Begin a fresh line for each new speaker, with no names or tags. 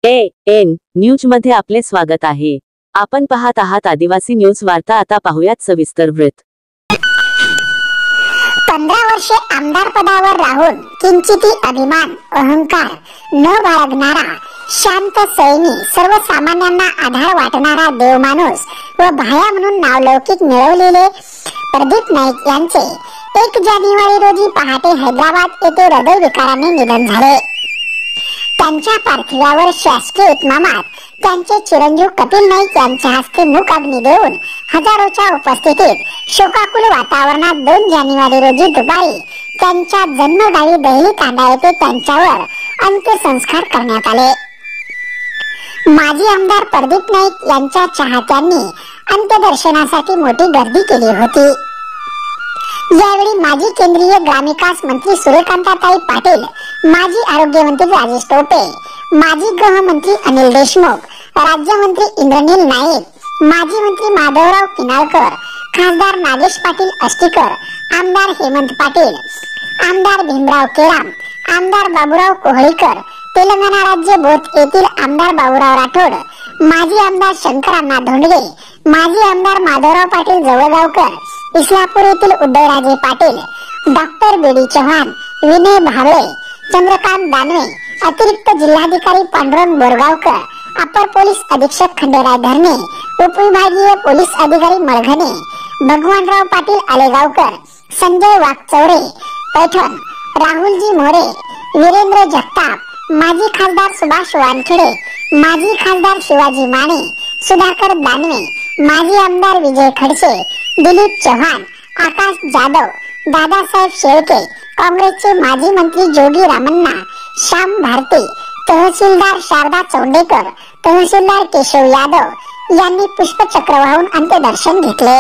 N news मध्ये आपले स्वागत आहे। आपण पाहत आहात आदिवासी न्यूज वार्ता। आता पाहूयात सविस्तर वृत्त।
15 वर्षे आमदार पदावर राहून किंचिती अभिमान अहंकार न बाळगणारा शांत सैनी, सर्वसामान्यांना आधार वाटणारा देवमाणूस व भाया म्हणून नावलौकिक मिळवलेले प्रदीप नाईक यांचे 1 जानेवारी रोजी पहाटे हैदराबाद येथे हृदयविकाराने निधन झाले। त्यांच्या पार्थिवावर शासकीय इतमामात त्यांचे चिरंजीव कपिल नाईक यांच्या हस्ते मूक अग्नी देऊन हजारोच्या उपस्थितीत शोकाकुल वातावरणात 2 जानेवारी रोजी दुपारी त्यांच्या जन्मगावी दहिली तांडा येथे त्यांच्यावर अंत्यसंस्कार करण्यात आले। माजी आमदार प्रदीप नाईक यांच्या चाहत्यांनी अंत्यदर्शनासाठी मोठी गर्दी केली होती। यावेळी माजी केंद्रीय ग्रामविकास मंत्री सूर्यकांताताई पाटील, माजी आरोग्य मंत्री राजेश टोपे, माजी गृहमंत्री अनिल देशमुख, राज्यमंत्री इंद्रनील नाईक, माजी मंत्री माधवराव किनाळकर, खासदार नागेश पाटील अष्टीकर, आमदार हेमंत पाटील, आमदार भीमराव केराम, आमदार बाबूराव कोहळीकर, तेलंगणा राज्य बोथ येथील आमदार बाबूराव राठोड, माजी आमदार शंकरांना धोंडगे, माजी आमदार माधवराव पाटील जवळगावकर, इस्लापूर येथील उदयराजे पाटील, डॉक्टर बीडी चव्हाण, विनय भावळे, चंद्रकांत दानवे, अतिरिक्त जिल्हाधिकारी पांडुरंग बोरगावकर, अपर पोलीस अधीक्षक खंडेराय धरणे, उपविभागीय पोलीस अधिकारी मळघने, भगवानराव पाटील आलेगावकर, संजय वाकचौरे पैठण, राहुलजी मोरे, वीरेंद्र जगताप, माजी खासदार सुभाष वानखेडे, माजी खासदार शिवाजी माने, सुधाकर दानवे, माजी आमदार विजय खडसे, दिलीप चव्हाण, आकाश जाधव, दादासाहेब शेळके, काँग्रेसचे माजी मंत्री जोगी रामण्णा, श्याम भारती, तहसीलदार शारदा चौंडेकर, तहसीलदार केशव यादव यांनी पुष्पचक्र वाहून अंत्यदर्शन घेतले।